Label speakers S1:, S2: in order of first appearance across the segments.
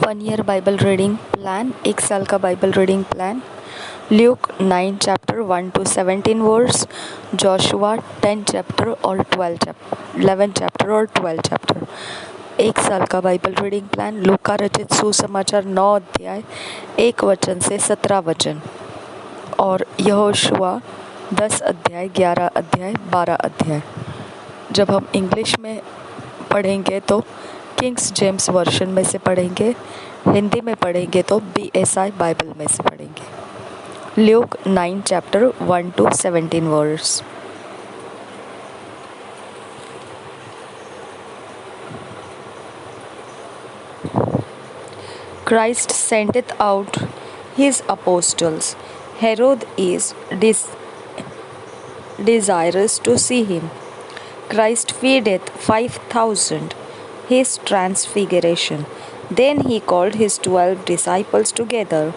S1: 1 year Bible reading plan, 1 साल का Bible reading plan. Luke 9 chapter 1 to 17 verse, Joshua 10 chapter और 11 chapter और 12 chapter. 1 साल का बाइबल रीडिंग प्लान। लूका रचित सुसमाचार 9 अध्याय 1 वचन से 17 वचन और यहोशुआ 10 अध्याय 11 अध्याय 12 अध्याय। जब हम इंग्लिश में पढ़ेंगे तो किंग्स जेम्स वर्जन में से पढ़ेंगे, हिंदी में पढ़ेंगे तो BSI बाइबल में से पढ़ेंगे। Luke 9 chapter 1 to 17 verse. Christ senteth out his apostles. Herod is desirous to see him. Christ feedeth 5,000. His transfiguration. Then he called his 12 disciples together.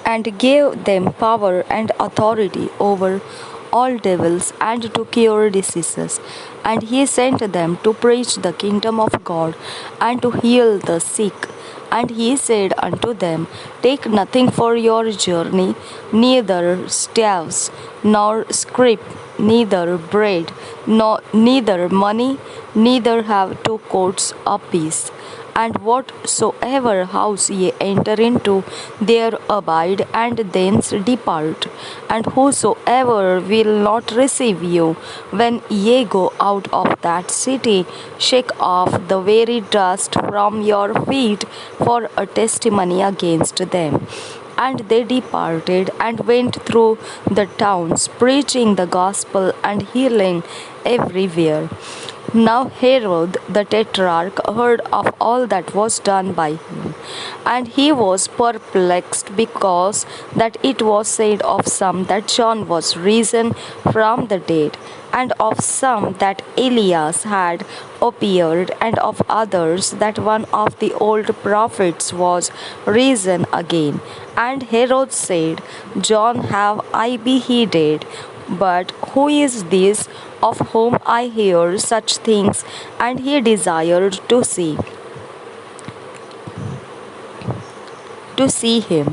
S1: And gave them power and authority over all devils and to cure diseases. And he sent them to preach the kingdom of God and to heal the sick. And he said unto them, Take nothing for your journey, neither staves, nor scrip, neither bread, neither money, neither have 2 coats apiece. And whatsoever house ye enter into, there abide, and thence depart. And whosoever will not receive you, when ye go out of that city, shake off the very dust from your feet for a testimony against them. And they departed and went through the towns, preaching the gospel and healing everywhere. Now Herod the Tetrarch heard of all that was done by him, and he was perplexed, because that it was said of some that John was risen from the dead, and of some that Elias had appeared, and of others that one of the old prophets was risen again. And Herod said, John have I beheaded, but who is this of whom I hear such things? And he desired to see him.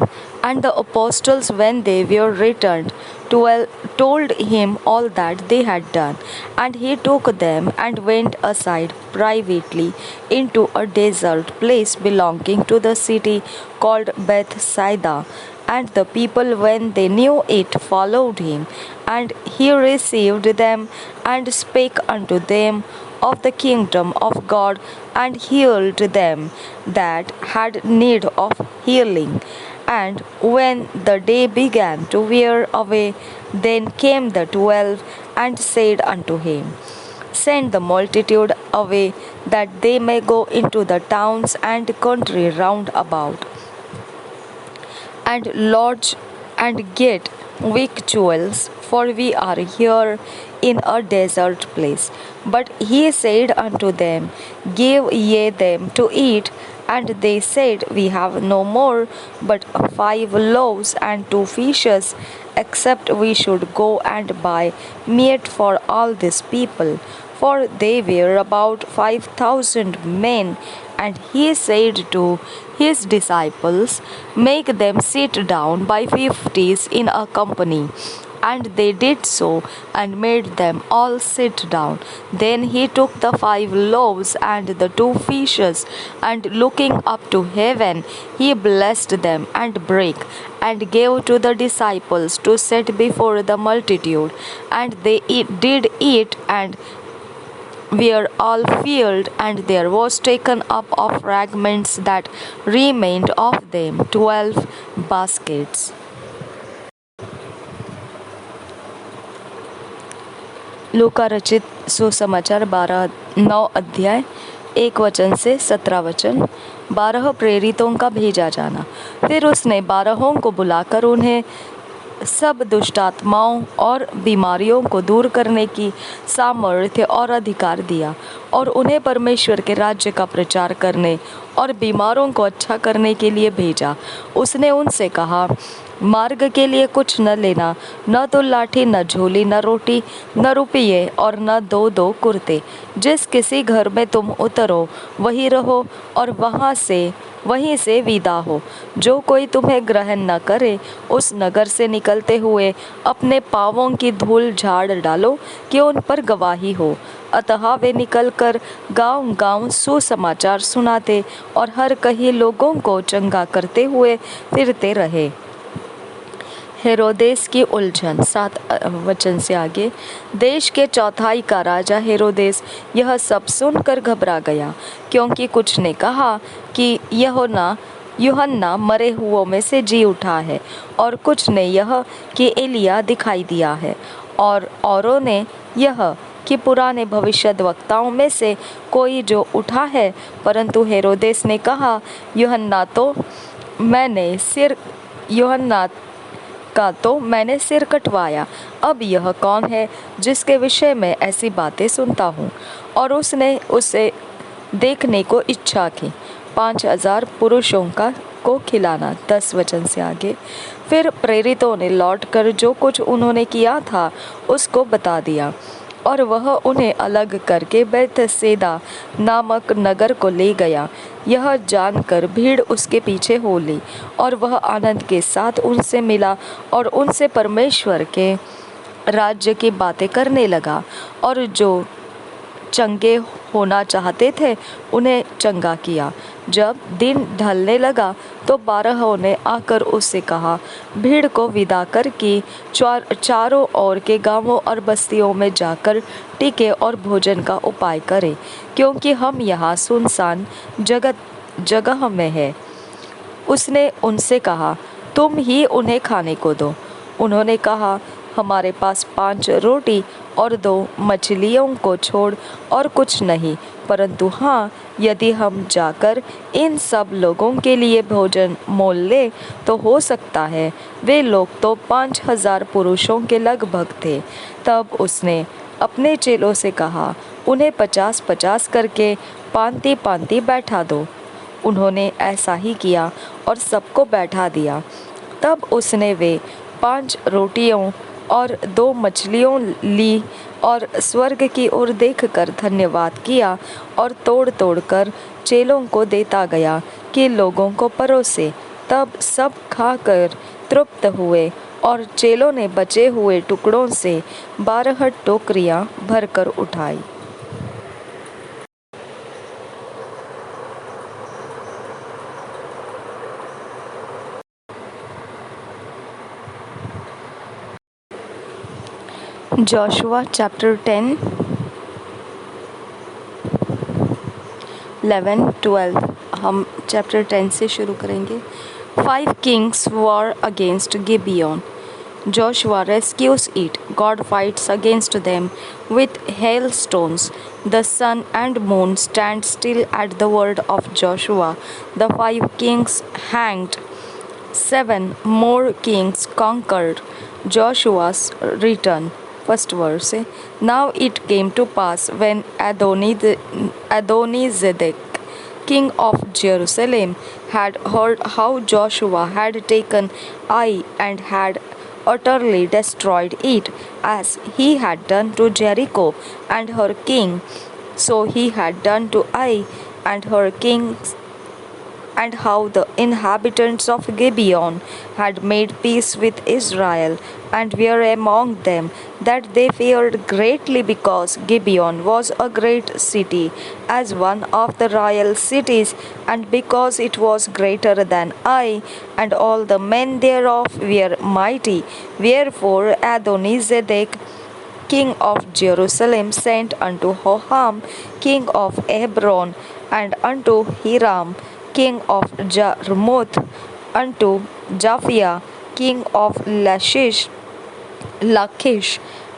S1: And the apostles, when they were returned, told him all that they had done. And he took them and went aside privately into a desert place belonging to the city called Bethsaida. And the people, when they knew it, followed him. And he received them and spake unto them of the kingdom of God, and healed them that had need of healing. And when the day began to wear away, then came the 12 and said unto him, Send the multitude away, that they may go into the towns and country round about, and lodge and get victuals, for we are here in a desert place. But he said unto them, Give ye them to eat. And they said, We have no more but 5 loaves and 2 fishes, except we should go and buy meat for all these people. For they were about 5,000 men. And he said to his disciples, Make them sit down by 50s in a company. And they did so, and made them all sit down. Then he took the 5 loaves and the 2 fishes, and looking up to heaven, he blessed them and brake, and gave to the disciples to set before the multitude. And they did eat, and were all filled, and there was taken up of fragments that remained of them 12 baskets. लूका रचित सुसमाचार 9 अध्याय 1 वचन से 17 वचन। 12 प्रेरितों का भेजा जाना। फिर उसने 12 को बुलाकर उन्हें सब दुष्ट आत्माओं और बीमारियों को दूर करने की सामर्थ्य और अधिकार दिया, और उन्हें परमेश्वर के राज्य का प्रचार करने और बीमारों को अच्छा करने के लिए भेजा। उसने उनसे कहा, मार्ग के लिए कुछ न लेना, न तो लाठी, न झोली, न रोटी, न रुपये और न दो दो कुर्ते। जिस किसी घर में तुम उतरो वहीं रहो और वहीं से विदा हो। जो कोई तुम्हें ग्रहण न करे, उस नगर से निकलते हुए अपने पाँवों की धूल झाड़ डालो कि उन पर गवाही हो। अतः वे निकलकर गांव-गांव सुसमाचार सुनाते और हर कहीं लोगों को चंगा करते हुए फिरते रहे। हेरोदेस की उलझन। 7 वचन से आगे। देश के चौथाई का राजा हेरोदेस यह सब सुनकर घबरा गया, क्योंकि कुछ ने कहा कि यूहन्ना मरे हुओं में से जी उठा है, और कुछ ने यह कि एलिया दिखाई दिया है, और औरों ने यह कि पुराने भविष्यद्वक्ताओं में से कोई जो उठा है। परंतु हेरोदेस ने कहा, यूहन्ना का तो मैंने सिर कटवाया। अब यह कौन है जिसके विषय में ऐसी बातें सुनता हूँ? और उसने उसे देखने को इच्छा की। 5,000 पुरुषों को खिलाना। 10 वचन से आगे। फिर प्रेरितों ने लौटकर जो कुछ उन्होंने किया था उसको बता दिया, और वह उन्हें अलग करके बैतसैदा नामक नगर को ले गया। यह जानकर भीड़ उसके पीछे हो ली, और वह आनंद के साथ उनसे मिला और उनसे परमेश्वर के राज्य की बातें करने लगा, और जो चंगे होना चाहते थे उन्हें चंगा किया। जब दिन ढलने लगा तो 12 ने आकर उससे कहा, भीड़ को विदा कर कि चारों ओर के गांवों और बस्तियों में जाकर टिके और भोजन का उपाय करें, क्योंकि हम यहाँ सुनसान जगह में हैं। उसने उनसे कहा, तुम ही उन्हें खाने को दो। उन्होंने कहा, हमारे पास 5 रोटी और 2 मछलियों को छोड़ और कुछ नहीं, परंतु हाँ, यदि हम जाकर इन सब लोगों के लिए भोजन मोल ले तो हो सकता है। वे लोग तो 5,000 पुरुषों के लगभग थे। तब उसने अपने चेलों से कहा, उन्हें 50-50 करके पांति-पांति बैठा दो। उन्होंने ऐसा ही किया और सबको बैठा दिया। तब उसने वे 5 रोटियों और 2 मछलियों ली और स्वर्ग की ओर देखकर धन्यवाद किया और तोड़-तोड़ कर चेलों को देता गया कि लोगों को परोसे। तब सब खाकर तृप्त हुए, और चेलों ने बचे हुए टुकड़ों से 12 टोकरियां भरकर उठाई। Joshua chapter 10, 11, 12। हम चैप्टर 10 से शुरू करेंगे। 5 kings war against Gibeon. Joshua rescues it. God fights against them with hailstones. The sun and moon stand still at the word of Joshua. The 5 kings hanged. 7 more kings conquered. Joshua's return. First verse. Now it came to pass when Adonizedek, king of Jerusalem, had heard how Joshua had taken Ai and had utterly destroyed it, as he had done to Jericho and her king, so he had done to Ai and her king, and how the inhabitants of Gibeon had made peace with Israel, and were among them, that they feared greatly, because Gibeon was a great city, as one of the royal cities, and because it was greater than Ai, and all the men thereof were mighty. Wherefore Adonizedek, king of Jerusalem, sent unto Hoham, king of Hebron, and unto Hiram, king of Jarmuth, unto Japhia, king of Lachish,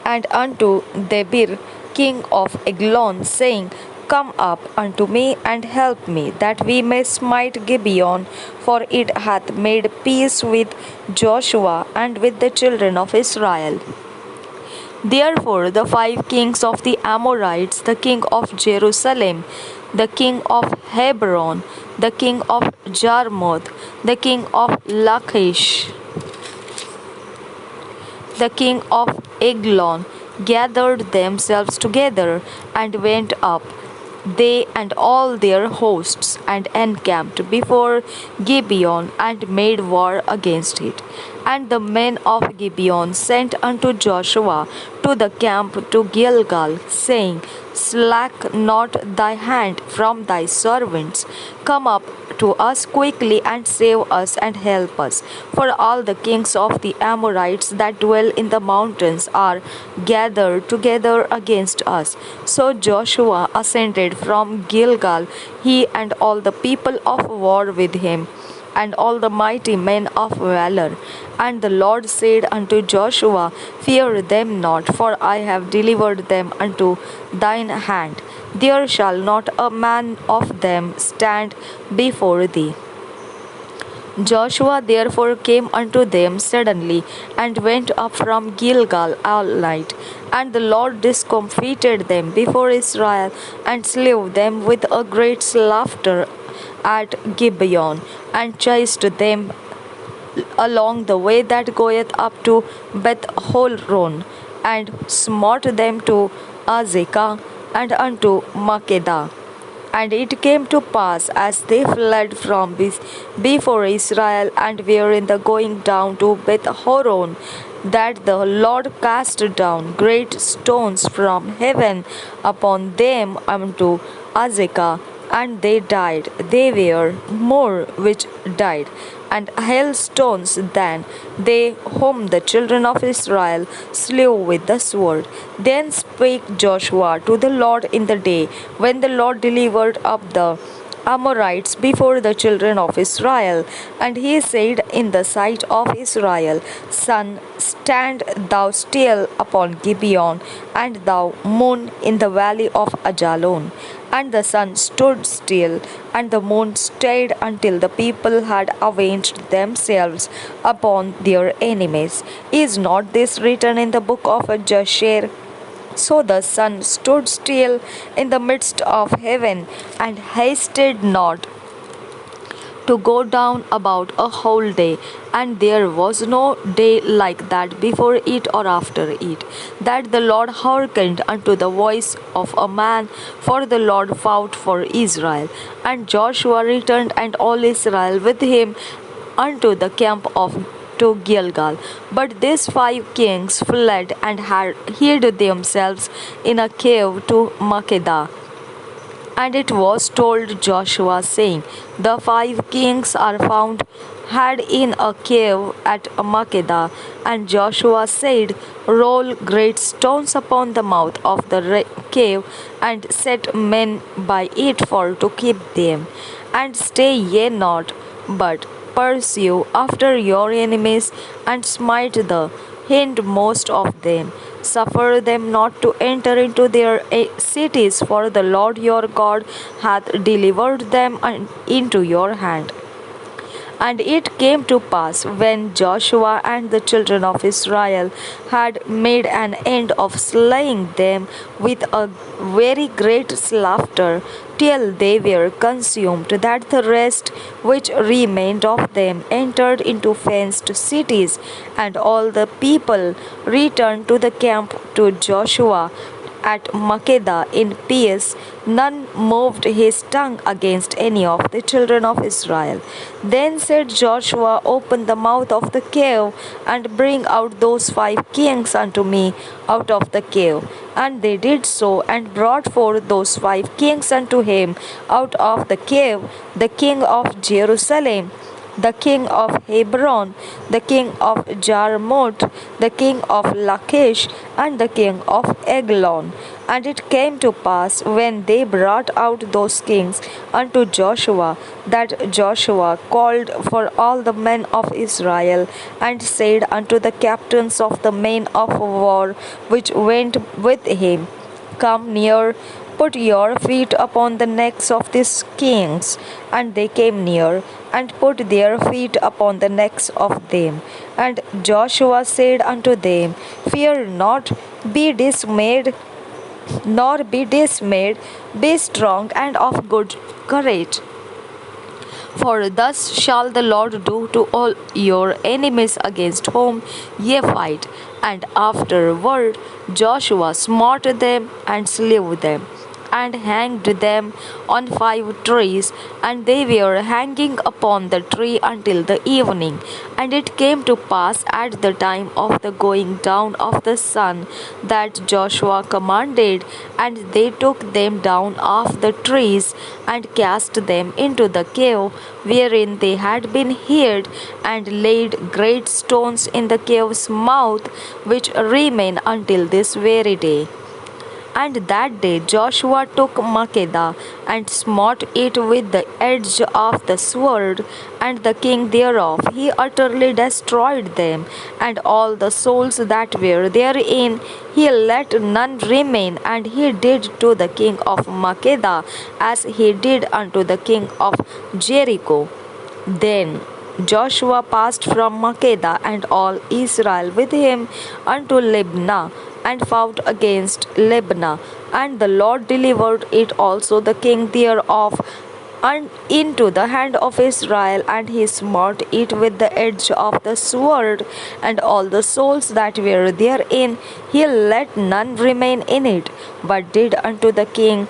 S1: and unto Debir, king of Eglon, saying, Come up unto me and help me, that we may smite Gibeon, for it hath made peace with Joshua and with the children of Israel. Therefore the 5 kings of the Amorites, the king of Jerusalem, the king of Hebron, the king of Jarmuth, the king of Lachish, the king of Eglon, gathered themselves together and went up, they and all their hosts, and encamped before Gibeon and made war against it. And the men of Gibeon sent unto Joshua to the camp to Gilgal, saying, Slack not thy hand from thy servants. Come up to us quickly and save us and help us. For all the kings of the Amorites that dwell in the mountains are gathered together against us. So Joshua ascended from Gilgal, he and all the people of war with him, and all the mighty men of valor. And the Lord said unto Joshua, Fear them not, for I have delivered them unto thine hand. There shall not a man of them stand before thee. Joshua therefore came unto them suddenly, and went up from Gilgal all night. And the Lord discomfited them before Israel, and slew them with a great slaughter at Gibeon, and chased them along the way that goeth up to Beth Horon, and smote them to Azekah and unto Makkedah. And it came to pass, as they fled from before Israel, and were in the going down to Beth Horon, that the Lord cast down great stones from heaven upon them unto Azekah, and they died. They were more which died, and hailstones than they whom the children of Israel slew with the sword. Then spake Joshua to the Lord in the day when the Lord delivered up the Amorites before the children of Israel. And he said in the sight of Israel, Sun, stand thou still upon Gibeon, and thou moon in the valley of Ajalon. And the sun stood still, and the moon stayed until the people had avenged themselves upon their enemies. Is not this written in the book of Jasher? So the sun stood still in the midst of heaven, and hasted not to go down about a whole day, and there was no day like that before it or after it, that the Lord hearkened unto the voice of a man, for the Lord fought for Israel. And Joshua returned, and all Israel with him, unto the camp of to Gilgal. But these 5 kings fled and had hid themselves in a cave to Makkedah. And it was told Joshua, saying, The 5 kings are found hid in a cave at Makkedah. And Joshua said, Roll great stones upon the mouth of the cave, and set men by it for to keep them. And stay ye not, but pursue after your enemies, and smite the hindmost of them. Suffer them not to enter into their cities, for the Lord your God hath delivered them into your hand. And it came to pass, when Joshua and the children of Israel had made an end of slaying them with a very great slaughter, till they were consumed, that the rest which remained of them entered into fenced cities, and all the people returned to the camp to Joshua at Makkedah in peace. None moved his tongue against any of the children of Israel. Then said Joshua, Open the mouth of the cave, and bring out those 5 kings unto me out of the cave. And they did so, and brought forth those 5 kings unto him out of the cave, the king of Jerusalem, the king of Hebron, the king of Jarmuth, the king of Lachish, and the king of Eglon. And it came to pass, when they brought out those kings unto Joshua, that Joshua called for all the men of Israel, and said unto the captains of the men of war which went with him, Come near, put your feet upon the necks of these kings. And they came near, and put their feet upon the necks of them. And Joshua said unto them, Fear not, be dismayed, nor be dismayed, be strong and of good courage. For thus shall the Lord do to all your enemies against whom ye fight. And afterward Joshua smote them and slew them, and hanged them on 5 trees, and they were hanging upon the tree until the evening. And it came to pass at the time of the going down of the sun that Joshua commanded, and they took them down off the trees, and cast them into the cave wherein they had been hid, and laid great stones in the cave's mouth, which remain until this very day. And that day Joshua took Makkedah, and smote it with the edge of the sword, and the king thereof. He utterly destroyed them, and all the souls that were therein. He let none remain, and he did to the king of Makkedah as he did unto the king of Jericho. Then Joshua passed from Makkedah and all Israel with him unto Libnah, and fought against Libnah. And the Lord delivered it also the king thereof into the hand of Israel, and he smote it with the edge of the sword, and all the souls that were therein. He let none remain in it, but did unto the king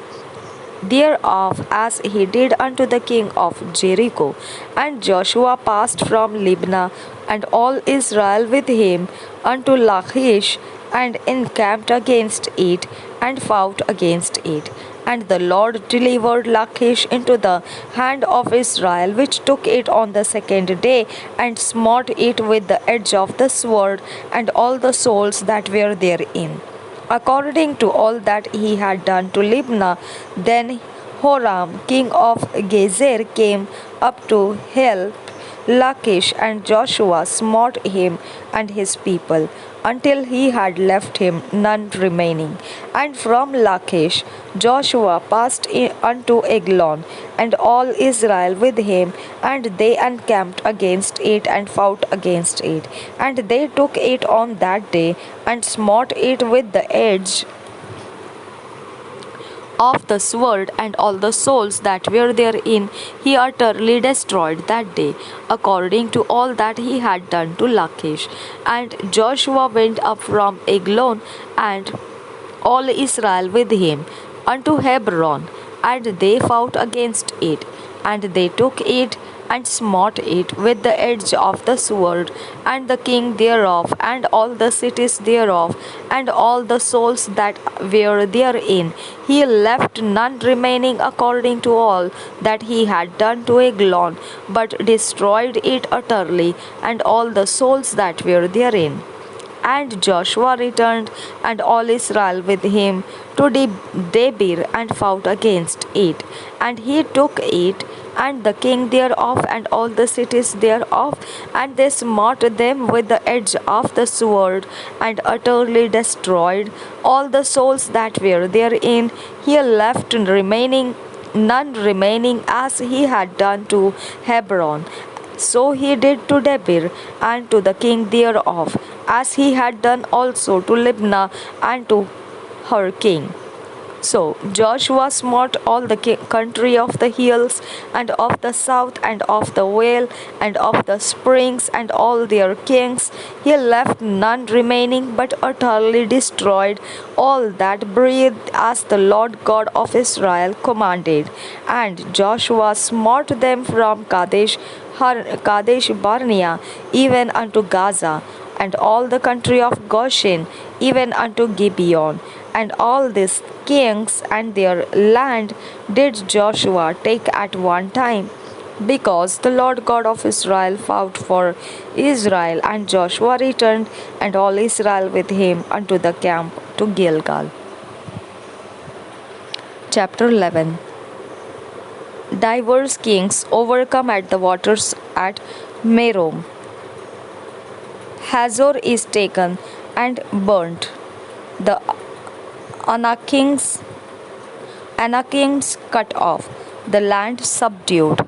S1: thereof as he did unto the king of Jericho. And Joshua passed from Libnah, and all Israel with him, unto Lachish, and encamped against it, and fought against it. And the Lord delivered Lachish into the hand of Israel, which took it on the second day, and smote it with the edge of the sword, and all the souls that were therein, according to all that he had done to Libnah. Then Horam, king of Gezer, came up to help Lachish, and Joshua smote him and his people, until he had left him none remaining. And from Lachish Joshua passed unto Eglon, and all Israel with him, and they encamped against it, and fought against it. And they took it on that day, and smote it with the edge of the sword, and all the souls that were therein he utterly destroyed that day, according to all that he had done to Lachish. And Joshua went up from Eglon, and all Israel with him, unto Hebron, and they fought against it, and they took it, and smote it with the edge of the sword, and the king thereof, and all the cities thereof, and all the souls that were therein. He left none remaining, according to all that he had done to Eglon, but destroyed it utterly, and all the souls that were therein. And Joshua returned, and all Israel with him, to Debir, and fought against it. And he took it, and the king thereof, and all the cities thereof, and they smote them with the edge of the sword, and utterly destroyed all the souls that were therein. He left none remaining, as he had done to Hebron. So he did to Debir, and to the king thereof, as he had done also to Libnah, and to her king. So Joshua smote all the country of the hills, and of the south, and of the vale, and of the springs, and all their kings. He left none remaining, but utterly destroyed all that breathed, as the Lord God of Israel commanded. And Joshua smote them from Kadesh Barnea even unto Gaza, and all the country of Goshen even unto Gibeon. And all these kings and their land did Joshua take at one time, because the Lord God of Israel fought for Israel. And Joshua returned, and all Israel with him, unto the camp to Gilgal. Chapter 11. Divers kings overcome at the waters at Merom. Hazor is taken and burnt. The Anakims cut off. The land subdued.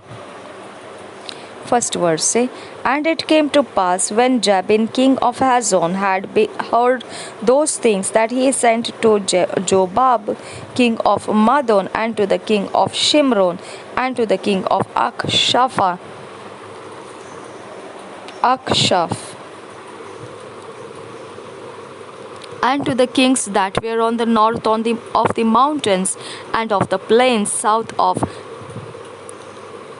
S1: First verse say, and it came to pass when Jabin king of Hazon had heard those things that he sent to Jobab king of Madon and to the king of Shimron and to the king of Akshaph and to the kings that were on the north of the mountains and of the plains south of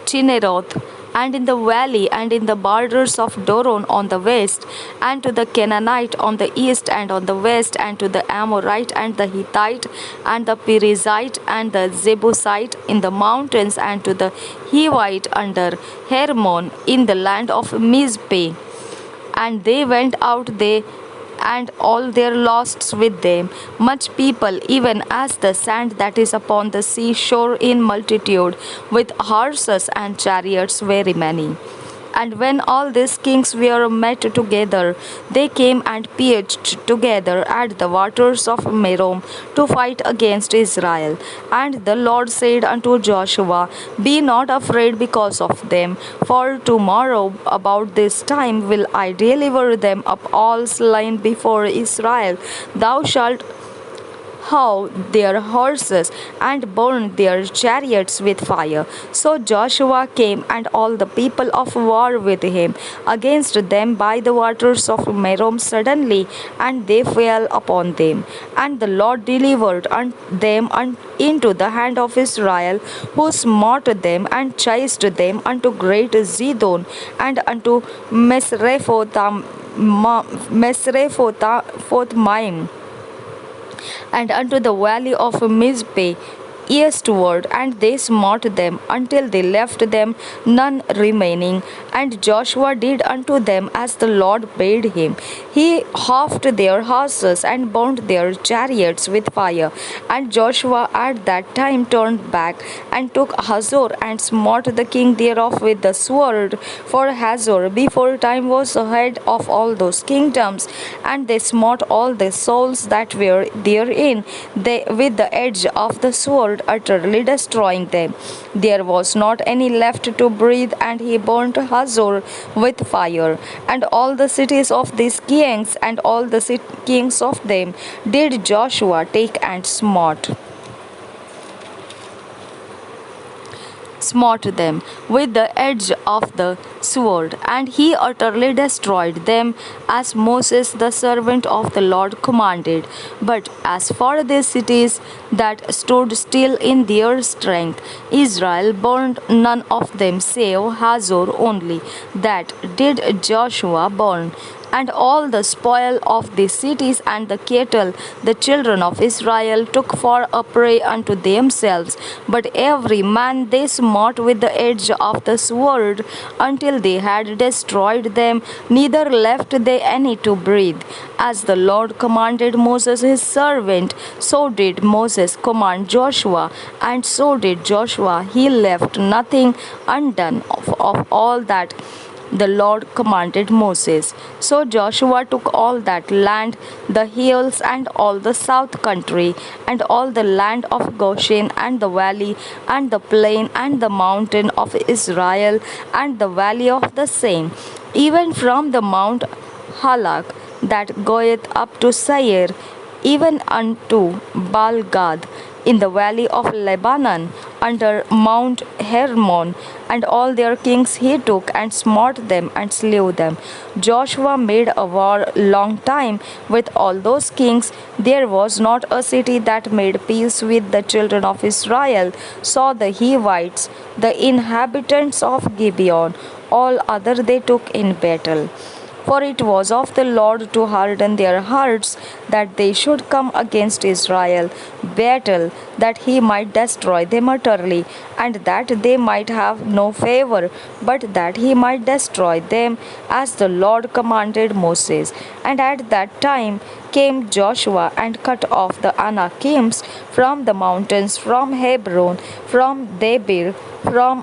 S1: Chinneroth, and in the valley and in the borders of Doron on the west, and to the Canaanite on the east and on the west, and to the Amorite and the Hittite and the Perizzite and the Jebusite in the mountains, and to the Hivite under Hermon in the land of Mizpeh. And they went out, they and all their losts with them, much people, even as the sand that is upon the seashore in multitude, with horses and chariots very many. And when all these kings were met together, they came and pitched together at the waters of Merom to fight against Israel. And the Lord said unto Joshua, be not afraid because of them, for tomorrow about this time will I deliver them up all slain before Israel. Thou shalt how their horses and burned their chariots with fire. So Joshua came and all the people of war with him against them by the waters of Merom suddenly, and they fell upon them. And the Lord delivered them into the hand of Israel, who smote them and chased them unto great Zidon and unto Mesrephothmaim and unto the valley of Mizpeh eastward, and they smote them until they left them none remaining. And Joshua did unto them as the Lord bade him. He halved their horses and burnt their chariots with fire. And Joshua at that time turned back and took Hazor and smote the king thereof with the sword, for Hazor before time was ahead of all those kingdoms. And they smote all the souls that were therein with the edge of the sword, utterly destroying them. There was not any left to breathe, and he burnt Hazor with fire. And all the cities of these kings and all the kings of them did Joshua take and smote them with the edge of the sword, and he utterly destroyed them, as Moses the servant of the Lord commanded. But as for the cities that stood still in their strength, Israel burned none of them save Hazor only, that did Joshua burn. And all the spoil of the cities and the cattle the children of Israel took for a prey unto themselves, but every man they smote with the edge of the sword until they had destroyed them, neither left they any to breathe. As the Lord commanded Moses his servant, so did Moses command Joshua, and so did Joshua. He left nothing undone of all that the Lord commanded Moses. So Joshua took all that land, the hills and all the south country, and all the land of Goshen, and the valley, and the plain, and the mountain of Israel, and the valley of the same, even from the Mount Halak that goeth up to Seir, even unto Baalgad, in the valley of Lebanon, under Mount Hermon, and all their kings he took and smote them and slew them. Joshua made a war long time with all those kings. There was not a city that made peace with the children of Israel. So the Hivites, the inhabitants of Gibeon, all other they took in battle. For it was of the Lord to harden their hearts, that they should come against Israel, battle, that he might destroy them utterly, and that they might have no favor, but that he might destroy them, as the Lord commanded Moses. And at that time came Joshua and cut off the Anakims from the mountains, from Hebron, from Debir, from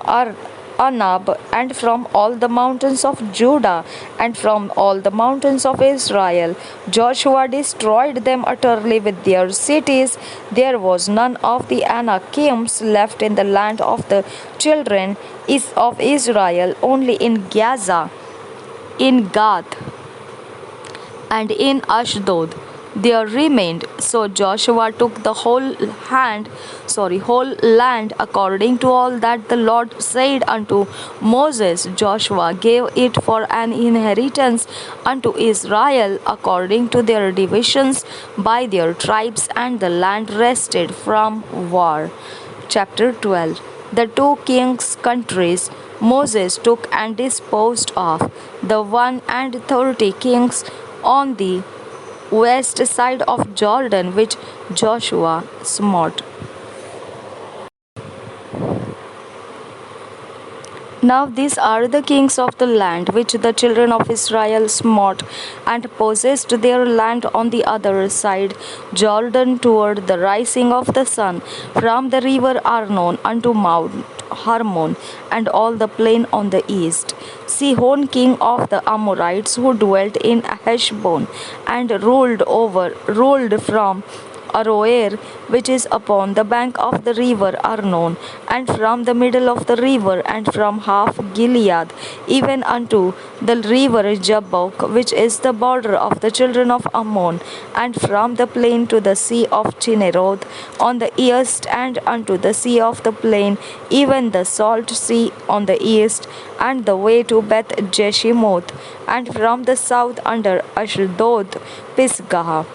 S1: Anab, and from all the mountains of Judah, and from all the mountains of Israel. Joshua destroyed them utterly with their cities. There was none of the Anakims left in the land of the children of Israel, only in Gaza, in Gath, and in Ashdod there remained. So Joshua took the whole land according to all that the Lord said unto Moses. Joshua gave it for an inheritance unto Israel according to their divisions by their tribes, and the land rested from war. Chapter 12. The two kings' countries Moses took and disposed of, the 130 kings on the west side of Jordan, which Joshua smote. Now these are the kings of the land which the children of Israel smote, and possessed their land on the other side Jordan toward the rising of the sun, from the river Arnon unto Mount Hermon, and all the plain on the east. Sihon king of the Amorites, who dwelt in Heshbon, and ruled from Aroer, which is upon the bank of the river Arnon, and from the middle of the river, and from half Gilead, even unto the river Jabbok, which is the border of the children of Ammon, and from the plain to the sea of Chinneroth on the east, and unto the sea of the plain, even the salt sea on the east, and the way to Beth Jeshimoth, and from the south under Ashdod, Pisgah,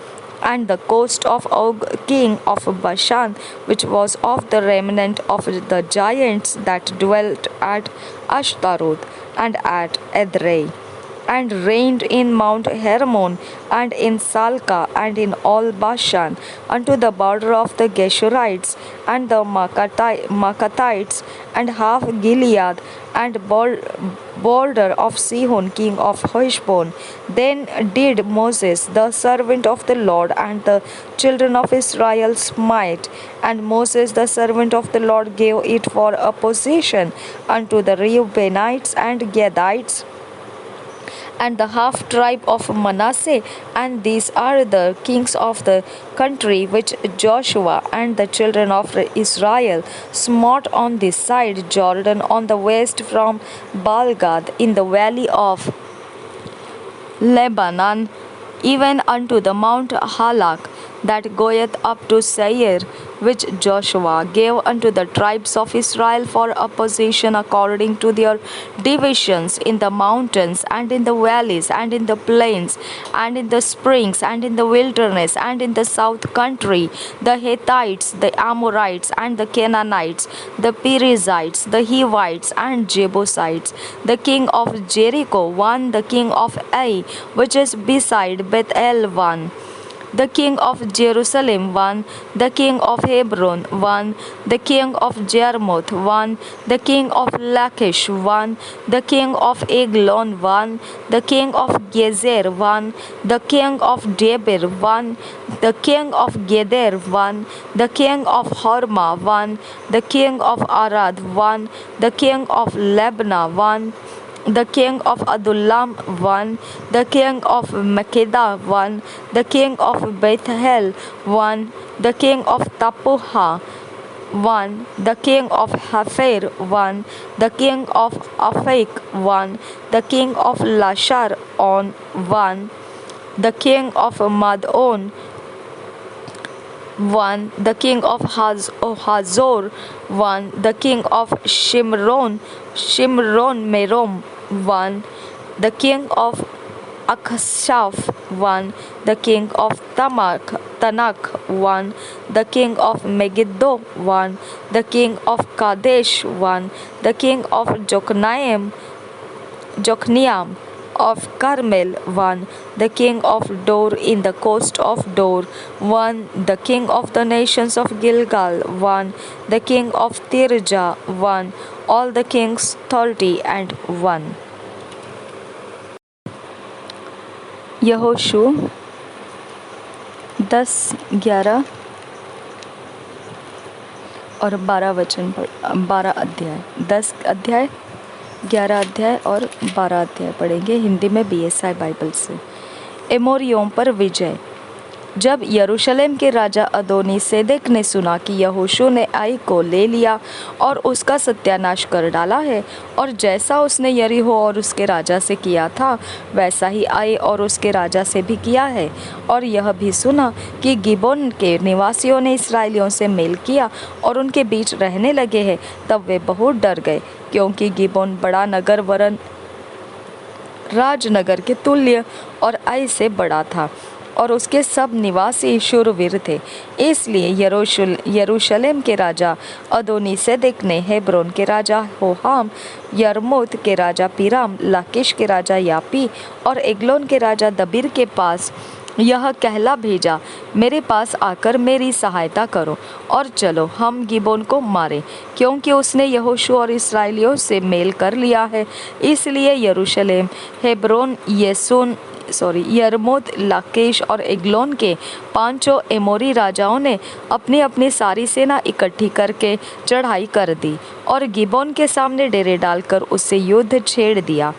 S1: and the coast of Og king of Bashan, which was of the remnant of the giants that dwelt at Ashtaroth and at Edrei, and reigned in Mount Hermon, and in Salca, and in all Bashan, unto the border of the Geshurites, and the Maacathites, and half Gilead, and border of Sihon king of Heshbon. Then did Moses the servant of the Lord and the children of Israel smite, and Moses the servant of the Lord gave it for a possession unto the Reubenites and Gadites and the half tribe of Manasseh. And these are the kings of the country which Joshua and the children of Israel smote on this side Jordan on the west, from Baalgad in the valley of Lebanon, even unto the Mount Halak that goeth up to Seir, which Joshua gave unto the tribes of Israel for a possession according to their divisions, in the mountains, and in the valleys, and in the plains, and in the springs, and in the wilderness, and in the south country, the Hittites, the Amorites, and the Canaanites, the Perizzites, the Hivites, and Jebusites. The king of Jericho one, the king of Ai, which is beside Bethel one, the king of Jerusalem one, the king of Hebron one, the king of Jarmuth one, the king of Lachish one, the king of Eglon one, the king of Gezer one, the king of Debir one, the king of Geder one, the king of Hormah one, the king of Arad one, the king of Lebna one, the king of Adullam one, the king of Makkedah one, the king of Bethel one, the king of Tappuah one, the king of Hapher one, the king of Aphek one, the king of Lashar on one, the king of Madon one, the king of Hazor one, the king of Shimron Merom one, the king of Akshaph one, the king of Tanak one, the king of Megiddo one, the king of Kadesh one, the king of Jokneam of Carmel one, the king of Dor in the coast of Dor one, the king of the nations of Gilgal one, the king of Tirjah one, all the kings 30 यहोशू 10, 11 और 12 अध्याय 10 अध्याय 11 अध्याय और 12 अध्याय पढ़ेंगे हिंदी में BSI Bible से। एमोरियों पर विजय। जब यरूशलेम के राजा अदोनी सेदेक ने सुना कि यहोशू ने आई को ले लिया और उसका सत्यानाश कर डाला है, और जैसा उसने यरीहो और उसके राजा से किया था वैसा ही आई और उसके राजा से भी किया है, और यह भी सुना कि गिबोन के निवासियों ने इसराइलियों से मेल किया और उनके बीच रहने लगे हैं, तब वे बहुत डर गए, क्योंकि गिबोन बड़ा नगर वरन राजनगर के तुल्य और आई से बड़ा था, और उसके सब निवासी शूरवीर थे। इसलिए यरूशलेम के राजा अदोनी सेदेक ने हेब्रोन के राजा होहाम, यरमूत के राजा पीराम, लाकीश के राजा यापी और एग्लोन के राजा दबीर के पास यह कहला भेजा, मेरे पास आकर मेरी सहायता करो और चलो हम गिबोन को मारें, क्योंकि उसने यहोशू और इसराइलियों से मेल कर लिया है। इसलिए यरूशलेम, हेब्रोन, यरमूत, लाकीश और एग्लोन के 5 एमोरी राजाओं ने अपनी अपनी सारी सेना इकट्ठी करके चढ़ाई कर दी और गिबोन के सामने डेरे डालकर उससे युद्ध छेड़ दिया।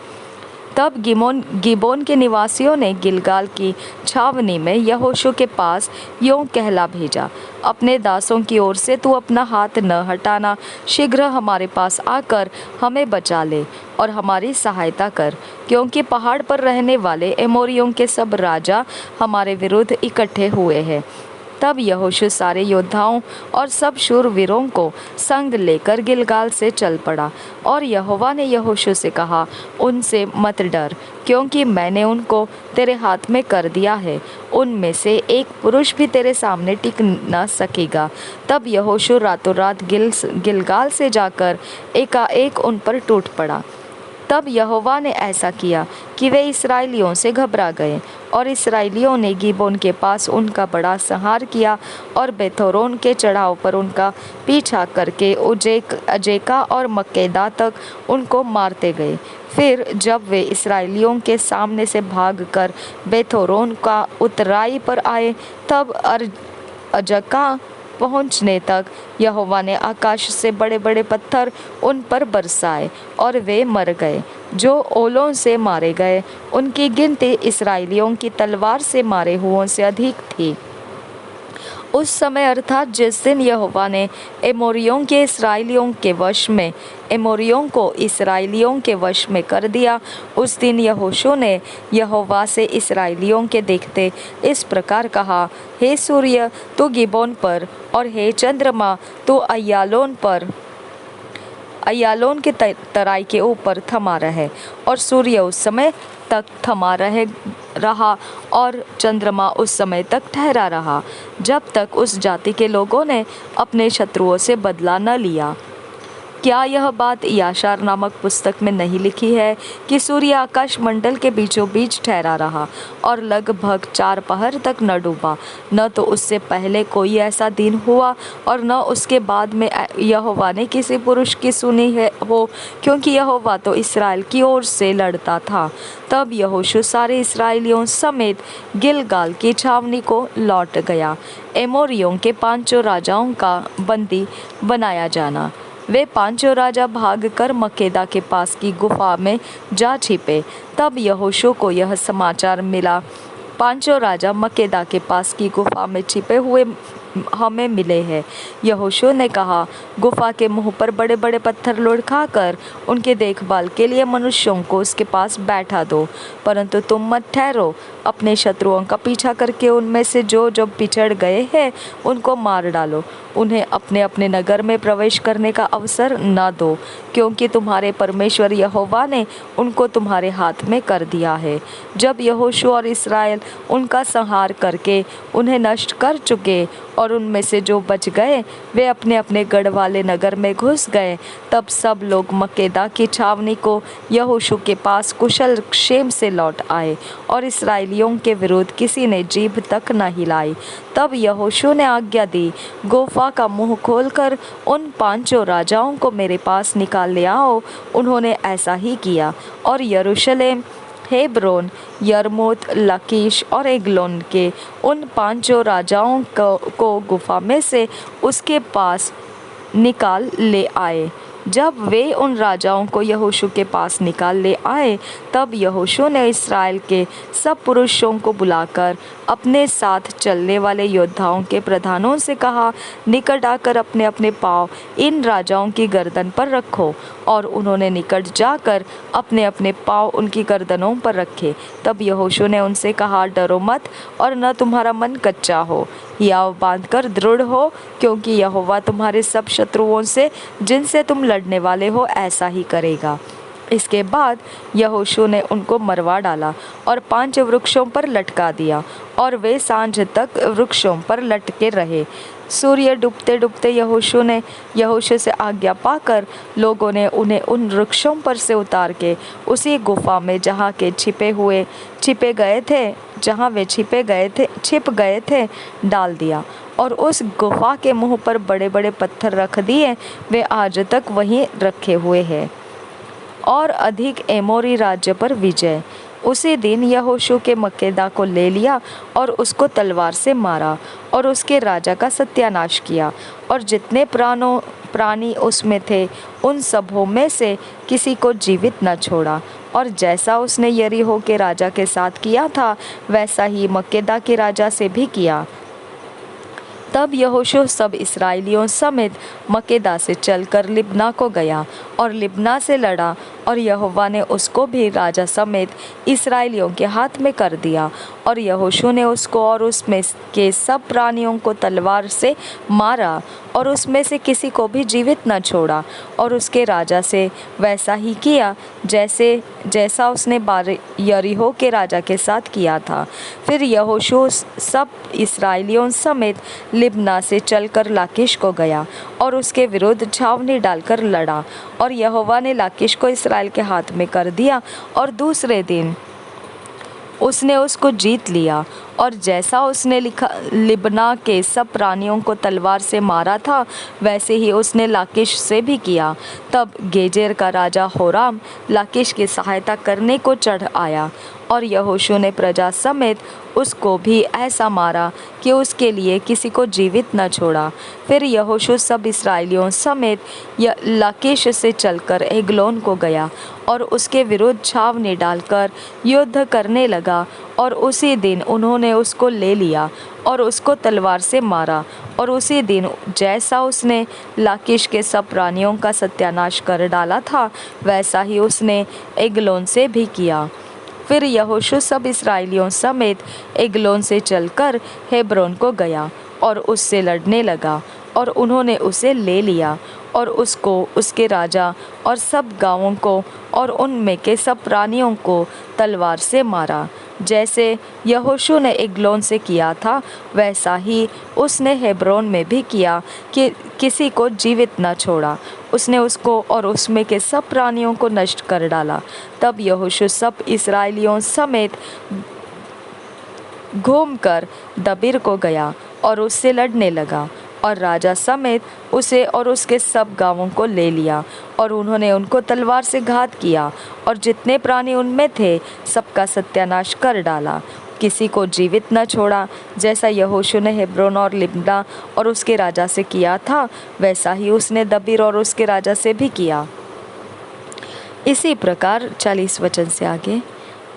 S1: तब गिबोन के निवासियों ने गिलगाल की छावनी में यहोशू के पास यों कहला भेजा, अपने दासों की ओर से तू अपना हाथ न हटाना, शीघ्र हमारे पास आकर हमें बचा ले और हमारी सहायता कर, क्योंकि पहाड़ पर रहने वाले एमोरियों के सब राजा हमारे विरुद्ध इकट्ठे हुए हैं। तब यहोशू सारे योद्धाओं और सब शूरवीरों को संग लेकर गिलगाल से चल पड़ा, और यहोवा ने यहोशू से कहा, उनसे मत डर, क्योंकि मैंने उनको तेरे हाथ में कर दिया है, उनमें से एक पुरुष भी तेरे सामने टिक न सकेगा। तब यहोशू रातों रात गिलगाल से जाकर एकाएक उन पर टूट पड़ा। तब यहोवा ने ऐसा किया कि वे इसराइलियों से घबरा गए, और इसराइलियों ने गिबोन के पास उनका बड़ा संहार किया और बेथोरोन के चढ़ाव पर उनका पीछा करके अजेका और मक्केदा तक उनको मारते गए। फिर जब वे इसराइलियों के सामने से भागकर बेथोरोन का उतराई पर आए, तब अजका पहुँचने तक यहोवा ने आकाश से बड़े बड़े पत्थर उन पर बरसाए और वे मर गए। जो ओलों से मारे गए उनकी गिनती इसराइलियों की तलवार से मारे हुओं से अधिक थी। उस समय अर्थात जिस दिन यहोवा ने एमोरियों को इसराइलियों के वश में कर दिया, उस दिन यहोशू ने यहोवा से इसराइलियों के देखते इस प्रकार कहा, हे सूर्य तू गिबोन पर, और हे चंद्रमा तू अय्यालोन के तराई के ऊपर थमा रहे। और सूर्य उस समय तक थमा रहा और चंद्रमा उस समय तक ठहरा रहा, जब तक उस जाति के लोगों ने अपने शत्रुओं से बदला न लिया। क्या यह बात याशार नामक पुस्तक में नहीं लिखी है कि सूर्य आकाश मंडल के बीचों बीच ठहरा रहा और लगभग 4 पहर तक न डूबा? न तो उससे पहले कोई ऐसा दिन हुआ और न उसके बाद में यहोवा ने किसी पुरुष की सुनी हो, क्योंकि यहोवा तो इसराइल की ओर से लड़ता था। तब यहोशू सारे इसराइलियों समेत गिलगाल की छावनी को लौट गया। एमोरियों के 5 राजाओं का बंदी बनाया जाना। वे 5 राजा भागकर मक्केदा के पास की गुफा में जा छिपे। तब यहोशू को यह समाचार मिला, 5 राजा मक्केदा के पास की गुफा में छिपे हुए हमें मिले हैं। यहोशू ने कहा, गुफा के मुंह पर बड़े बड़े पत्थर लुढ़काकर उनके देखभाल के लिए मनुष्यों को उसके पास बैठा दो, परंतु तुम मत ठहरो, अपने शत्रुओं का पीछा करके उनमें से जो पिछड़ गए हैं उनको मार डालो, उन्हें अपने अपने नगर में प्रवेश करने का अवसर न दो, क्योंकि तुम्हारे परमेश्वर यहोवा ने उनको तुम्हारे हाथ में कर दिया है। जब यहोशू और इसराइल उनका संहार करके उन्हें नष्ट कर चुके और उनमें से जो बच गए वे अपने अपने गढ़ वाले नगर में घुस गए, तब सब लोग मक्केदा की छावनी को यहोशू के पास कुशल क्षेम से लौट आए और इसराइलियों के विरुद्ध किसी ने जीभ तक न हिलाई। तब यहोशू ने आज्ञा दी, गुफा का मुंह खोलकर उन 5 राजाओं को मेरे पास निकाल ले आओ। उन्होंने ऐसा ही किया और यरूशलेम, हेब्रोन, यरमूत, लाकीश और एग्लोन के उन 5 राजाओं को गुफा में से उसके पास निकाल ले आए जब वे उन राजाओं को यहोशू के पास निकाल ले आए, तब यहोशू ने इस्राएल के सब पुरुषों को बुलाकर अपने साथ चलने वाले योद्धाओं के प्रधानों से कहा, निकट आकर अपने अपने पाँव इन राजाओं की गर्दन पर रखो। और उन्होंने निकट जाकर अपने अपने पाँव उनकी गर्दनों पर रखे। तब यहोशू ने उनसे कहा, डरो मत और न तुम्हारा मन कच्चा हो, हियाव बांधकर दृढ़ हो, क्योंकि यहोवा तुम्हारे सब शत्रुओं से जिनसे तुम लड़ने वाले हो ऐसा ही करेगा। इसके बाद यहोशू ने उनको मरवा डाला और 5 वृक्षों पर लटका दिया, और वे सांझ तक वृक्षों पर लटके रहे। सूर्य डूबते डूबते यहोशू से आज्ञा पाकर लोगों ने उन्हें उन वृक्षों पर से उतार के उसी गुफा में जहाँ वे छिप गए थे डाल दिया, और उस गुफा के मुंह पर बड़े बड़े पत्थर रख दिए। वे आज तक वहीं रखे हुए हैं। और अधिक एमोरी राज्य पर विजय। उसी दिन यहोशू के मक्केदा को ले लिया और उसको तलवार से मारा और उसके राजा का सत्यानाश किया, और जितने प्राणी उसमें थे उन सबों में से किसी को जीवित न छोड़ा। और जैसा उसने यरीहो के राजा के साथ किया था, वैसा ही मक्केदा के राजा से भी किया। तब यहोशू सब इस्राएलियों समेत मक्केदा से चलकर लिब्ना को गया और लिब्ना से लड़ा, और यहोवा ने उसको भी राजा समेत इस्राएलियों के हाथ में कर दिया। और यहोशू ने उसको और उसमें के सब प्राणियों को तलवार से मारा, और उसमें से किसी को भी जीवित न छोड़ा। और उसके राजा से वैसा ही किया जैसा उसने यरीहो के राजा के साथ किया था। फिर यहोशू सब इस्राएलियों समेत लिब्ना से चलकर लाकीश को गया और उसके विरुद्ध छावनी डालकर लड़ा, और यहोवा ने लाकीश को इस्राएल के हाथ में कर दिया, और दूसरे दिन उसने उसको जीत लिया। और जैसा उसने लिब्ना के सब प्राणियों को तलवार से मारा था, वैसे ही उसने लाकीश से भी किया। तब गेजेर का राजा होराम लाकीश की सहायता करने को चढ़ आया, और यहोशू ने प्रजा समेत उसको भी ऐसा मारा कि उसके लिए किसी को जीवित न छोड़ा। फिर यहोशू सब इस्राएलियों समेत लाकीश से चलकर एग्लोन को गया और उसके विरुद्ध छावनी डालकर युद्ध करने लगा, और उसी दिन उन्होंने उसको ले लिया और उसको तलवार से मारा। और उसी दिन जैसा उसने लाकीश के सब प्राणियों का सत्यानाश कर डाला था, वैसा ही उसने एग्लोन से भी किया। फिर यहोशू सब इस्राएलियों समेत एग्लोन से चलकर हेब्रोन को गया और उससे लड़ने लगा, और उन्होंने उसे ले लिया और उसको, उसके राजा और सब गांवों को और उनमें के सब प्राणियों को तलवार से मारा। जैसे यहोशू ने एग्लोन से किया था, वैसा ही उसने हेब्रोन में भी किया कि किसी को जीवित न छोड़ा। उसने उसको और उसमें के सब प्राणियों को नष्ट कर डाला। तब यहोशू सब इस्राएलियों समेत घूमकर दबीर को गया और उससे लड़ने लगा, और राजा समेत उसे और उसके सब गांवों को ले लिया, और उन्होंने उनको तलवार से घात किया, और जितने प्राणी उनमें थे सबका सत्यानाश कर डाला, किसी को जीवित न छोड़ा। जैसा यहोशू ने हेब्रोन और लिब्ना और उसके राजा से किया था, वैसा ही उसने दबीर और उसके राजा से भी किया। इसी प्रकार 40 वचन से आगे,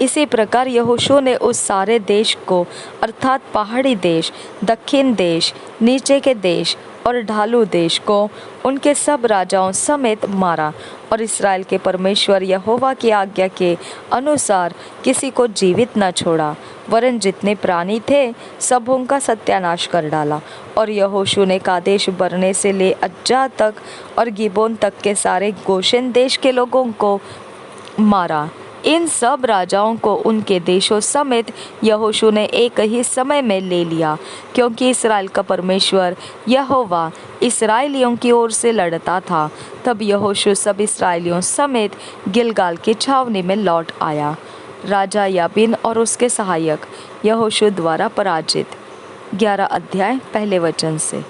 S1: इसी प्रकार यहोशू ने उस सारे देश को, अर्थात पहाड़ी देश, दक्षिण देश, नीचे के देश और ढालू देश को उनके सब राजाओं समेत मारा, और इस्राएल के परमेश्वर यहोवा की आज्ञा के अनुसार किसी को जीवित न छोड़ा, वरन जितने प्राणी थे सबों का सत्यानाश कर डाला। और यहोशू ने कादेश बरने से ले अज्जा तक और गिबोन तक के सारे गोशेन देश के लोगों को मारा। इन सब राजाओं को उनके देशों समेत यहोशू ने एक ही समय में ले लिया, क्योंकि इस्राएल का परमेश्वर यहोवा इस्राएलियों की ओर से लड़ता था। तब यहोशू सब इस्राएलियों समेत गिलगाल की छावनी में लौट आया। राजा याबीन और उसके सहायक यहोशू द्वारा पराजित। 11 अध्याय पहले वचन से।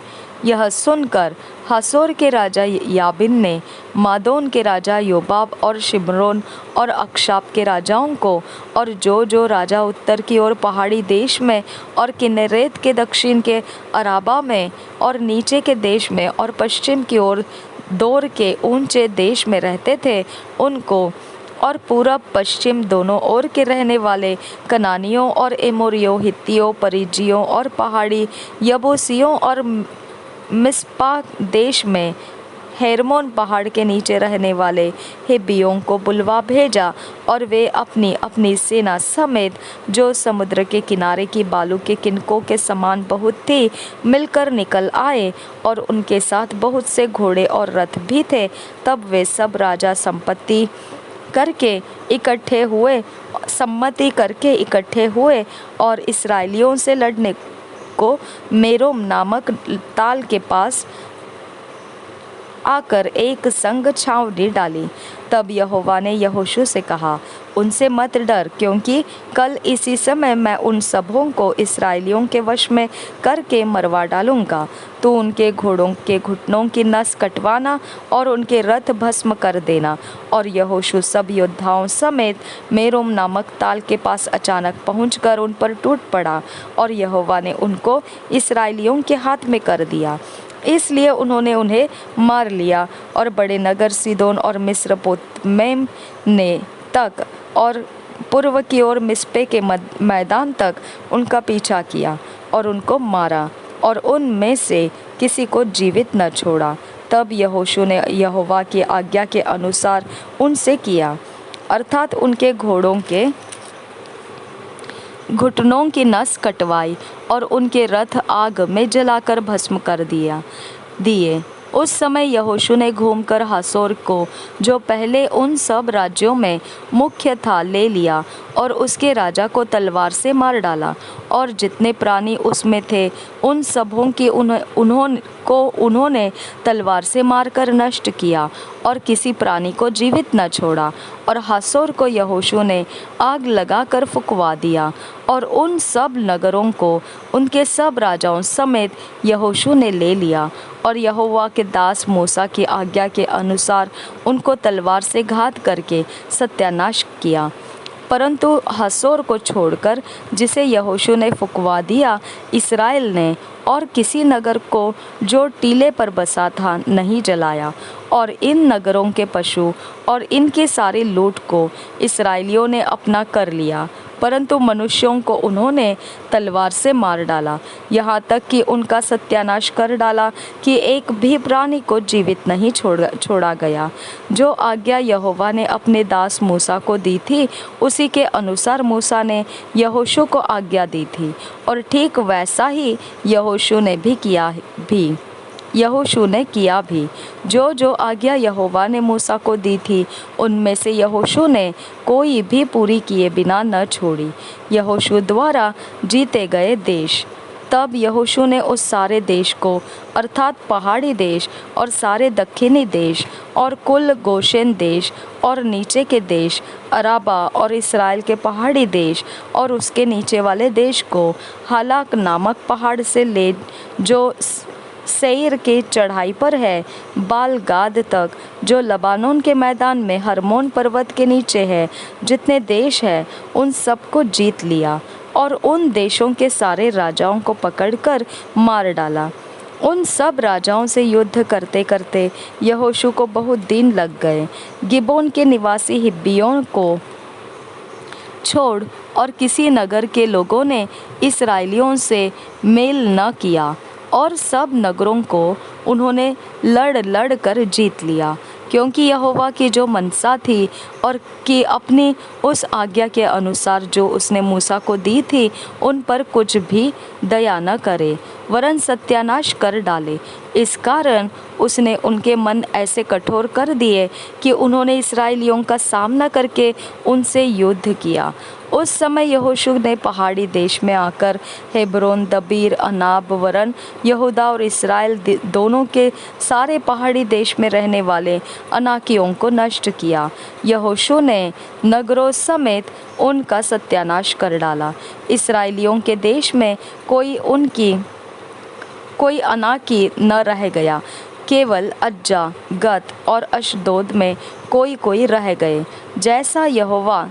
S1: यह सुनकर हासोर के राजा याबिन ने मादोन के राजा योबाब और शिमरोन और अक्षाप के राजाओं को, और जो राजा उत्तर की ओर पहाड़ी देश में और किन्नेरेत के दक्षिण के अराबा में और नीचे के देश में और पश्चिम की ओर दौर के ऊंचे देश में रहते थे उनको और पूरब पश्चिम दोनों ओर के रहने वाले कनानियों और एमोरियों, हित्तियों, परिज्जियों और पहाड़ी यबूसियों और मिस्पा देश में हेर्मोन पहाड़ के नीचे रहने वाले हिब्बियों को बुलवा भेजा और वे अपनी अपनी सेना समेत जो समुद्र के किनारे की बालू के किनकों के समान बहुत थी मिलकर निकल आए और उनके साथ बहुत से घोड़े और रथ भी थे। तब वे सब राजा सम्मति करके इकट्ठे हुए और इस्राएलियों से लड़ने को मेरोम नामक ताल के पास आकर एक संग छावनी डाली। तब यहोवा ने यहोशू से कहा, उनसे मत डर, क्योंकि कल इसी समय मैं उन सबों को इस्राएलियों के वश में करके मरवा डालूंगा। तू उनके घोड़ों के घुटनों की नस कटवाना और उनके रथ भस्म कर देना। और यहोशू सब योद्धाओं समेत मेरोम नामक ताल के पास अचानक पहुंचकर उन पर टूट पड़ा और यहोवा ने उनको इस्राएलियों के हाथ में कर दिया। इसलिए उन्होंने उन्हें मार लिया और बड़े नगर सीदोन और मिस्र पोतमेम ने तक और पूर्व की ओर मिस्पे के मैदान तक उनका पीछा किया और उनको मारा और उनमें से किसी को जीवित न छोड़ा। तब यहोशू ने यहोवा की आज्ञा के अनुसार उनसे किया, अर्थात उनके घोड़ों के घुटनों की नस कटवाई और उनके रथ आग में जलाकर भस्म कर दिए। उस समय यहोशू ने घूमकर हासोर को, जो पहले उन सब राज्यों में मुख्य था, ले लिया और उसके राजा को तलवार से मार डाला और जितने प्राणी उसमें थे उन सबों की उन्होंने तलवार से मारकर नष्ट किया और किसी प्राणी को जीवित न छोड़ा। और हासोर को यहोशू ने आग लगाकर फुकवा दिया और उन सब नगरों को उनके सब राजाओं समेत यहोशू ने ले लिया और यहोवा के दास मूसा की आज्ञा के अनुसार उनको तलवार से घात करके सत्यानाश किया। परंतु हासोर को छोड़कर, जिसे यहोशू ने फुकवा दिया, इस्राएल ने और किसी नगर को जो टीले पर बसा था नहीं जलाया। और इन नगरों के पशु और इनके सारे लूट को इस्राएलियों ने अपना कर लिया, परंतु मनुष्यों को उन्होंने तलवार से मार डाला, यहाँ तक कि उनका सत्यानाश कर डाला कि एक भी प्राणी को जीवित नहीं छोड़ा गया। जो आज्ञा यहोवा ने अपने दास मूसा को दी थी, उसी के अनुसार मूसा ने यहोशू को आज्ञा दी थी और ठीक वैसा ही यहोशू ने किया भी। जो आज्ञा यहोवा ने मूसा को दी थी, उनमें से यहोशू ने कोई भी पूरी किए बिना न छोड़ी। यहोशू द्वारा जीते गए देश। तब यहोशू ने उस सारे देश को, अर्थात पहाड़ी देश और सारे दक्षिणी देश और कुल गोशेन देश और नीचे के देश, अराबा और इस्राएल के पहाड़ी देश और उसके नीचे वाले देश को, हालाक नामक पहाड़ से ले जो सेईर के चढ़ाई पर है, बाल गाद तक, जो लबानोन के मैदान में हरमोन पर्वत के नीचे है, जितने देश है, उन सब को जीत लिया और उन देशों के सारे राजाओं को पकड़कर मार डाला। उन सब राजाओं से युद्ध करते करते यहोशू को बहुत दिन लग गए। गिबोन के निवासी हिब्बियों को छोड़ और किसी नगर के लोगों ने इस्राएलियों से मेल न किया और सब नगरों को उन्होंने लड़ कर जीत लिया, क्योंकि यहोवा की जो मनसा थी और कि अपनी उस आज्ञा के अनुसार जो उसने मूसा को दी थी, उन पर कुछ भी दया न करे, वरन सत्यानाश कर डाले। इस कारण उसने उनके मन ऐसे कठोर कर दिए कि उन्होंने इस्राएलियों का सामना करके उनसे युद्ध किया। उस समय यहोशू ने पहाड़ी देश में आकर हेब्रोन, दबीर, अनाब, वरन यहूदा और इस्राएल दोनों के सारे पहाड़ी देश में रहने वाले अनाकियों को नष्ट किया। यहोशू ने नगरों समेत उनका सत्यानाश कर डाला। इस्राएलियों के देश में कोई अनाकी न रह गया, केवल अज्जा, गत और अशदोद में कोई रह गए, जैसा यहोवा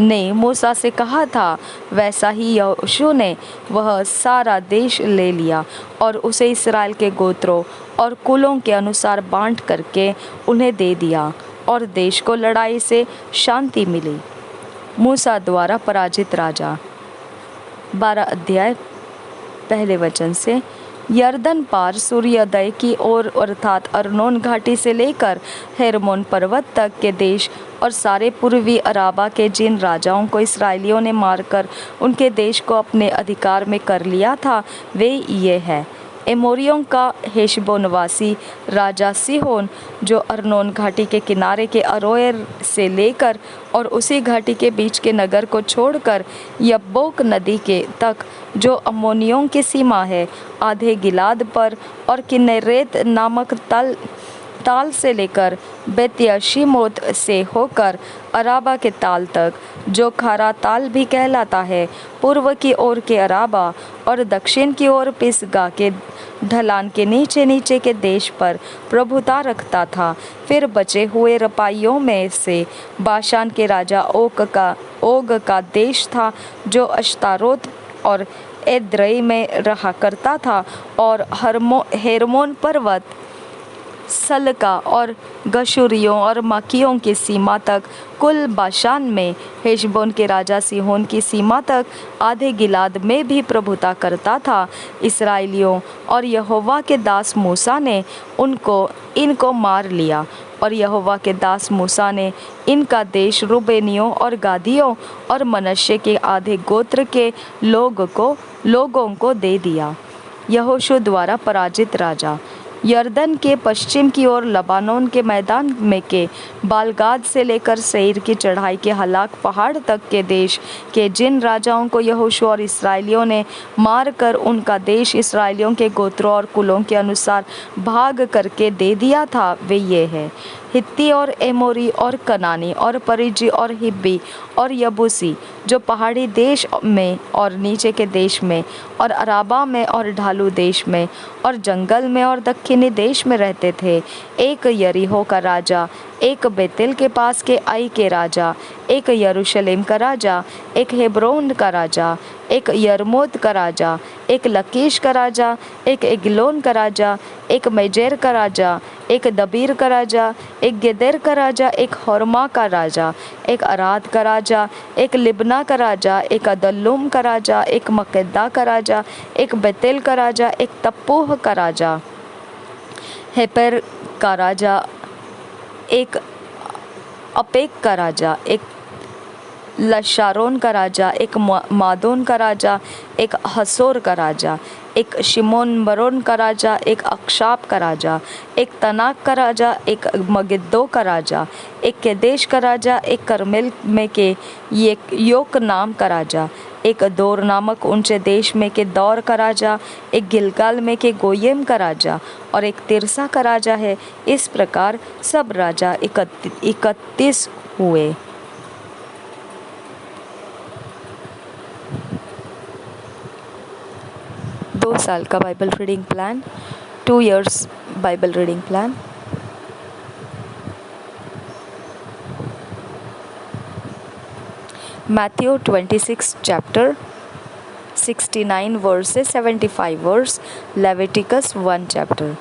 S1: ने मूसा से कहा था, वैसा ही यहोशू ने वह सारा देश ले लिया और उसे इस्राएल के गोत्रों और कुलों के अनुसार बाँट करके उन्हें दे दिया, और देश को लड़ाई से शांति मिली। मूसा द्वारा पराजित राजा। 12 अध्याय पहले वचन से। यरदन पार सूर्योदय की ओर अर्थात अर्नोन घाटी से लेकर हेर्मोन पर्वत तक के देश और सारे पूर्वी अराबा के जिन राजाओं को इसराइलियों ने मारकर उनके देश को अपने अधिकार में कर लिया था, वे ये हैं। एमोरियों का हेशबोनवासी राजा सिहोन, जो अर्नोन घाटी के किनारे के अरोएर से लेकर और उसी घाटी के बीच के नगर को छोड़कर यब्बोक नदी के तक, जो अम्मोनियों की सीमा है, आधे गिलाद पर और किन्नेरेत नामक ताल से लेकर बेत्यशीमोत से होकर अराबा के ताल तक, जो खारा ताल भी कहलाता है, पूर्व की ओर के अराबा और दक्षिण की ओर पिसगा के ढलान के नीचे नीचे के देश पर प्रभुता रखता था। फिर बचे हुए रपाइयों में से बाशान के राजा ओग का देश था, जो अश्तारोत और एद्रई में रहा करता था, और हेर्मोन पर्वत सलका और गशूरियों और माकियों की सीमा तक, कुल बाशान में हेशबोन के राजा सिहोन की सीमा तक, आधे गिलाद में भी प्रभुता करता था। इसराइलियों और यहोवा के दास मूसा ने इनको मार लिया, और यहोवा के दास मूसा ने इनका देश रूबेनियों और गादियों और मनश्शे के आधे गोत्र के लोगों को दे दिया। यहोशू द्वारा पराजित राजा। यरदन के पश्चिम की ओर लबानोन के मैदान में के बालगाद से लेकर सेईर की चढ़ाई के हलाक पहाड़ तक के देश के जिन राजाओं को यहोशू और इसराइलियों ने मार कर उनका देश इसराइलियों के गोत्रों और कुलों के अनुसार भाग करके दे दिया था, वे ये हैं: हित्ती और एमोरी और कनानी और परिजी और हिब्बी और यबूसी, जो पहाड़ी देश में और नीचे के देश में और अराबा में और ढालू देश में और जंगल में और दक्षिणी देश में रहते थे। एक यरीहो का राजा, एक बेतेल के पास के आई के राजा, एक यरूशलेम का राजा, एक हेब्रोन का राजा, एक यरमोत का राजा, एक लकीश का राजा, एक एग्लोन का राजा, एक मेजेर का राजा, एक दबीर का राजा, एक गेदेर का राजा, एक हरमा का राजा, एक अराद का राजा, एक लिब्ना का राजा, एक अदल्लुम का राजा, एक मक्केदा का राजा, एक बेतेल का राजा, एक तप्पूह का राजा, हेपेर का राजा, एक अपेक का राजा, एक लशारोन का राजा, एक मादोन का राजा, एक हसोर का राजा, एक शिमोन बरोन का राजा, एक अक्षाप का राजा, एक तनाक का राजा, एक मगिद्दो का राजा, एक केदेश का राजा, एक करमेल में के योक नाम का राजा, एक दोर नामक ऊंचे देश में के दौर का राजा, एक गिलगाल में के गोयेम का राजा, और एक तिरसा का राजा है। इस प्रकार सब राजा 31 हुए। दो साल का Bible reading plan, 2 years Bible reading plan. Matthew 26 chapter 69 verses 75 verse, Leviticus 1 chapter.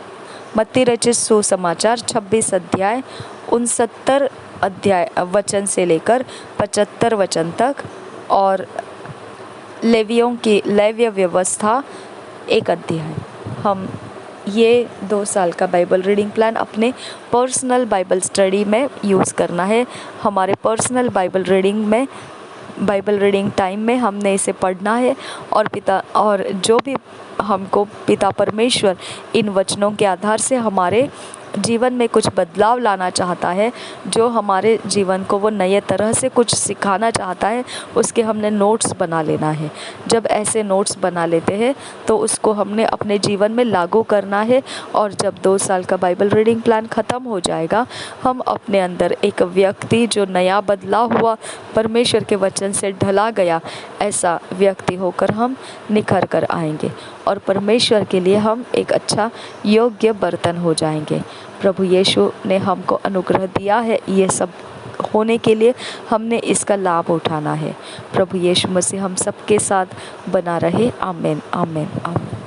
S1: मत्ती रचित सुसमाचार 26 अध्याय 69 अध्याय वचन से लेकर 75 वचन तक, और लेवियों की लेव्य व्यवस्था 1 अध्याय। हम ये 2 साल का बाइबल रीडिंग प्लान अपने पर्सनल बाइबल स्टडी में यूज़ करना है। हमारे पर्सनल बाइबल रीडिंग टाइम में हमने इसे पढ़ना है, और जो भी हमको पिता परमेश्वर इन वचनों के आधार से हमारे जीवन में कुछ बदलाव लाना चाहता है, जो हमारे जीवन को वो नए तरह से कुछ सिखाना चाहता है, उसके हमने नोट्स बना लेना है। जब ऐसे नोट्स बना लेते हैं तो उसको हमने अपने जीवन में लागू करना है, और जब 2 साल का बाइबल रीडिंग प्लान ख़त्म हो जाएगा, हम अपने अंदर एक व्यक्ति जो नया बदलाव हुआ, परमेश्वर के वचन से ढला गया, ऐसा व्यक्ति होकर हम निखर कर आएंगे, और परमेश्वर के लिए हम एक अच्छा योग्य बर्तन हो जाएंगे। प्रभु यीशु ने हमको अनुग्रह दिया है ये सब होने के लिए हमने इसका लाभ उठाना है। प्रभु यीशु मसीह हम सबके साथ बना रहे। आमीन, आमीन, आमीन।